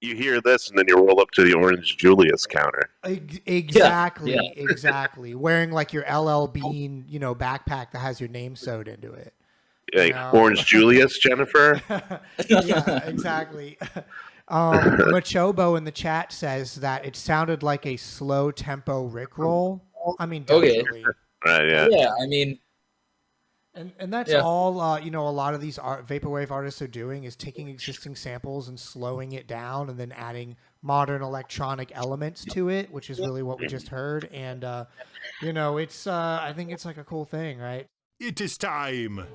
you hear this, and then you roll up to the Orange Julius counter. Exactly, Yeah. exactly. Wearing like your LL Bean, backpack that has your name sewed into it. You Like, know. Orange Julius, Jennifer. Yeah, exactly. Machobo in the chat says that it sounded like a slow tempo Rickroll. I mean, Okay. definitely. Right? Yeah. Yeah, I mean, And that's yeah. all a lot of these vaporwave artists are doing is taking existing samples and slowing it down and then adding modern electronic elements to it, which is really what we just heard. And it's I think it's like a cool thing, right? It is time.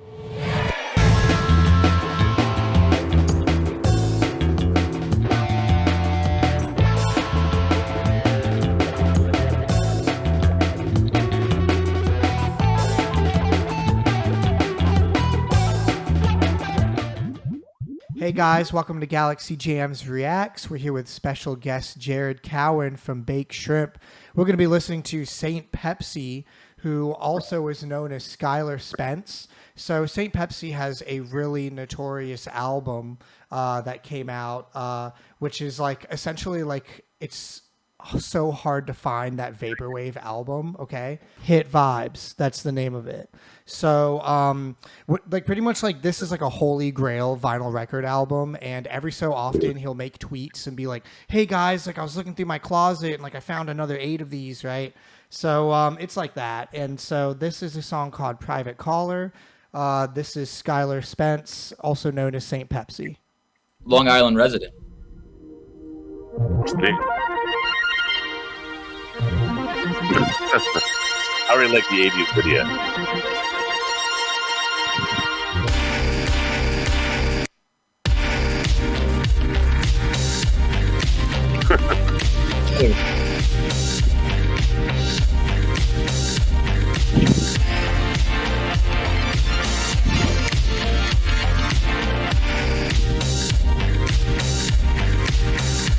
Hey guys, welcome to Galaxy Jams Reacts. We're here with special guest Jared Cowen from Bake Shrimp. We're going to be listening to Saint Pepsi, who also is known as Skylar Spence. So Saint Pepsi has a really notorious album that came out, which is like essentially like it's so hard to find that vaporwave album. Okay, Hit Vibes, that's the name of it. So like pretty much like this is like a holy grail vinyl record album, and every so often he'll make tweets and be like, hey guys, like I was looking through my closet and like I found another 8 of these, right? So it's like that. And so this is a song called Private Caller. This is Skylar Spence, also known as Saint Pepsi. Long Island resident. I really like the 80s video.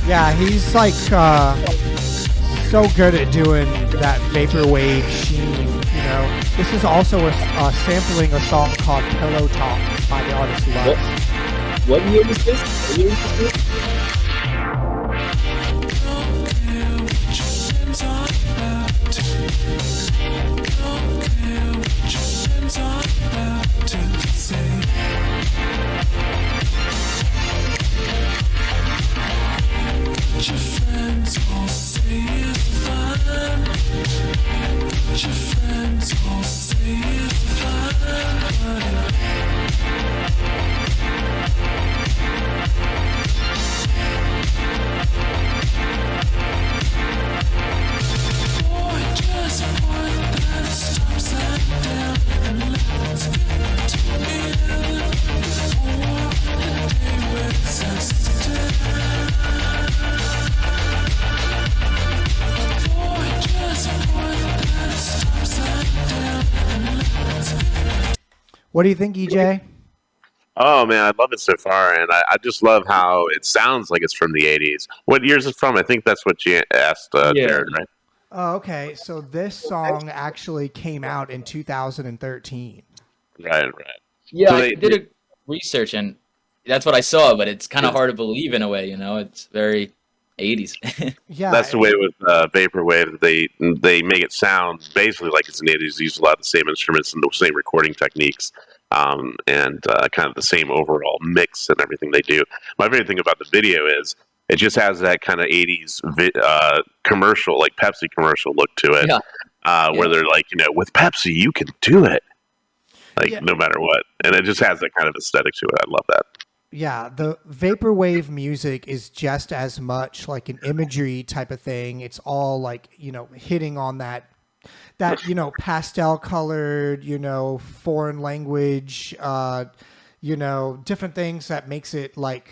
Yeah, he's like so good at doing that vaporwave sheen. This is also a sampling a song called Pillow Talk by the artist Love. What year is this? What year is this? Your friends all say it's fine. Your friends all say it's fine. Boy, just one that stops and down and let's get together before the day wears us down. What do you think, EJ? Oh man, I love it so far, and I just love how it sounds like it's from the 80s. What year is it from? I think that's what you asked Jared, right? Oh, okay. So this song actually came out in 2013. Right. Yeah, So I they- did a research and that's what I saw, but it's kind of hard to believe in a way, It's very 80s. Yeah, That's the way with vaporwave. They make it sound basically like it's in the 80s. They use a lot of the same instruments and the same recording techniques, and kind of the same overall mix and everything they do. My favorite thing about the video is it just has that kind of 80s commercial, like Pepsi commercial look to it, where they're like, with Pepsi you can do it, like no matter what, and it just has that kind of aesthetic to it. I love that. Yeah, the vaporwave music is just as much like an imagery type of thing. It's all like, hitting on that pastel colored, foreign language, different things that makes it like,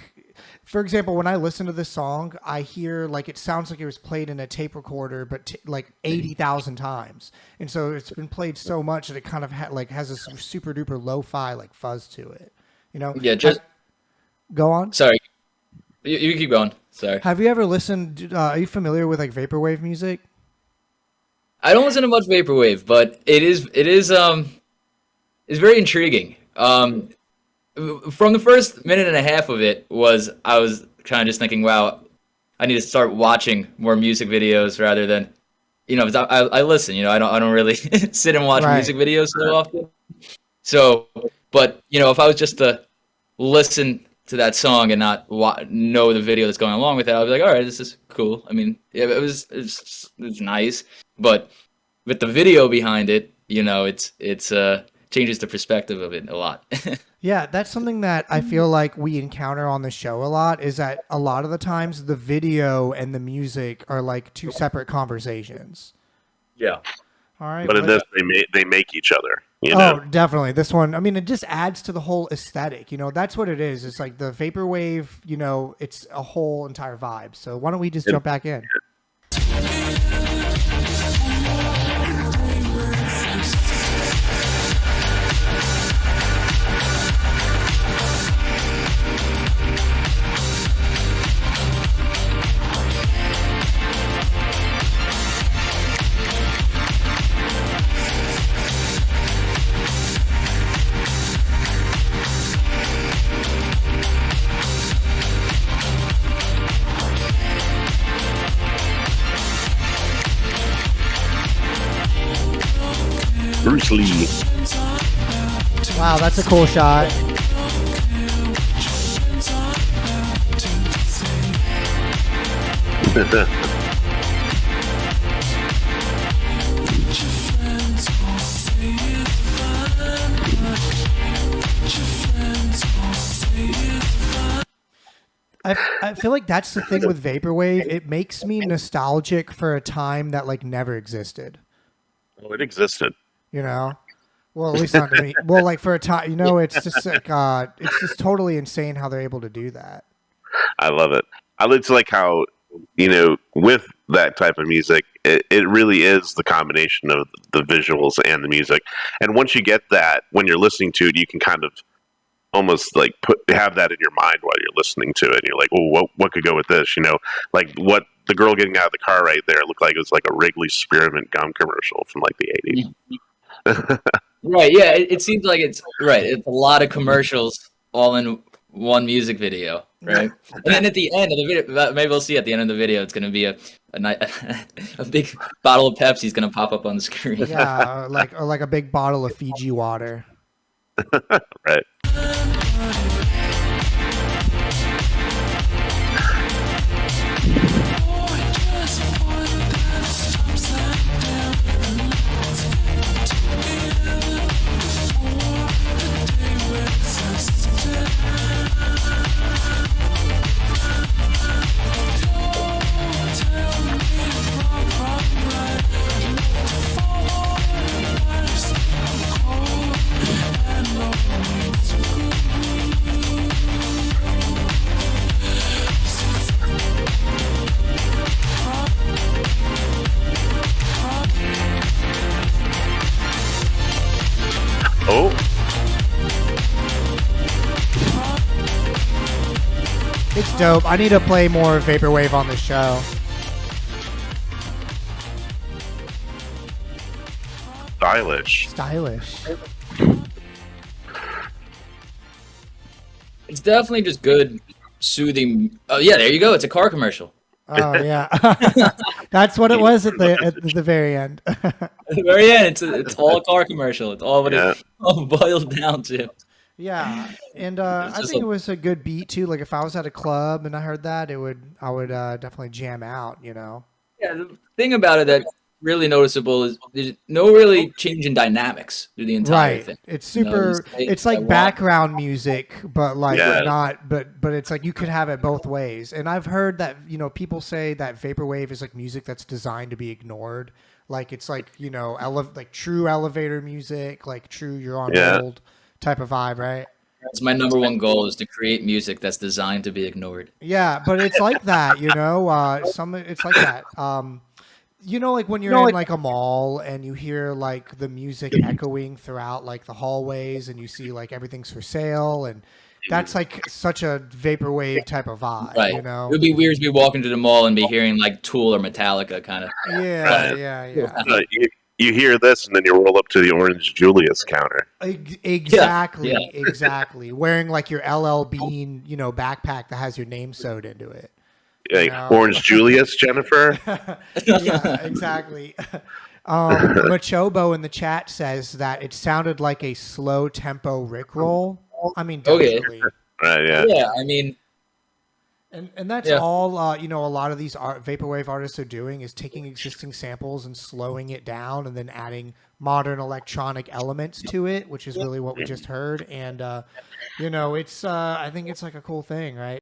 for example, when I listen to this song, I hear like it sounds like it was played in a tape recorder, but like 80,000 times. And so it's been played so much that it kind of has this super duper lo-fi like fuzz to it. Yeah, just Go on. sorry. You keep going. Sorry. Have you ever listened? Are you familiar with like vaporwave music? I don't listen to much vaporwave, but it's very intriguing. From the first minute and a half of it I was kind of just thinking, wow, I need to start watching more music videos rather than, you know, 'cause I listen, you know, I don't really sit and watch Right. music videos so often. So, but you know, if I was just to listen to that song and not know the video that's going along with it, I'd be like, all right, this is cool. I mean, yeah, it was nice, but with the video behind it, you know, it's changes the perspective of it a lot. Yeah, that's something that I feel like we encounter on the show a lot, is that a lot of the times the video and the music are like two separate conversations. Yeah. All right. But in well- this, they make each other. You know? Oh, definitely. This one, I mean, it just adds to the whole aesthetic. You know, that's what it is. It's like the vaporwave, you know, it's a whole entire vibe. So why don't we just jump back in? Bruce Lee. Wow, that's a cool shot. I feel like that's the thing with vaporwave. It makes me nostalgic for a time that like never existed. Oh, it existed. You know, well, at least not to me. Well, like for a time, you know, it's just like it's just totally insane how they're able to do that. I love it. I just like how, you know, with that type of music, it really is the combination of the visuals and the music. And once you get that, when you're listening to it, you can kind of almost like have that in your mind while you're listening to it. And you're like, oh, what could go with this? You know, like what the girl getting out of the car right there looked like it was like a Wrigley Spearmint gum commercial from like the 80s. Right. Yeah. It seems like it's right. It's a lot of commercials all in one music video, right? And then at the end of the video, maybe we'll see at the end of the video, it's going to be a big bottle of Pepsi is going to pop up on the screen. Yeah, or like a big bottle of Fiji water. Right. Oh, It's dope. I need to play more vaporwave on the show. stylish. It's definitely just good, soothing. Oh yeah, there you go. It's a car commercial. Oh yeah, that's what it was at the very end. At the very end, it's all a car commercial. It's all what it all boils down to. Yeah, and It's I just think it was a good beat too. Like if I was at a club and I heard that, I would definitely jam out. You know. Yeah, the thing about it that's really noticeable is there's no really change in dynamics through the entire Right. thing. It's You know, super. It's like that background music, but like Yeah. not. But it's like you could have it both ways. And I've heard that people say that vaporwave is like music that's designed to be ignored. Like it's like like true elevator music, like true you're on hold type of vibe, right? That's my number one goal is to create music that's designed to be ignored. Yeah, but it's like that, it's like that. Like when you're in like a mall and you hear like the music echoing throughout like the hallways and you see like everything's for sale, and that's like such a vaporwave type of vibe, Right. It would be weird to be walking to the mall and be hearing like Tool or Metallica kind of. Yeah. You you hear this, and then you roll up to the Orange Julius counter. Exactly, Yeah. exactly. Wearing like your LL Bean, backpack that has your name sewed into it. Like, No. Orange Julius, Jennifer. Yeah, exactly. Machobo in the chat says that it sounded like a slow tempo Rickroll. I mean, Okay. definitely. Right? Yeah. Yeah, I mean, And that's Yeah. all, a lot of these vaporwave artists are doing is taking existing samples and slowing it down and then adding modern electronic elements to it, which is really what we just heard. And, it's, I think it's like a cool thing, right?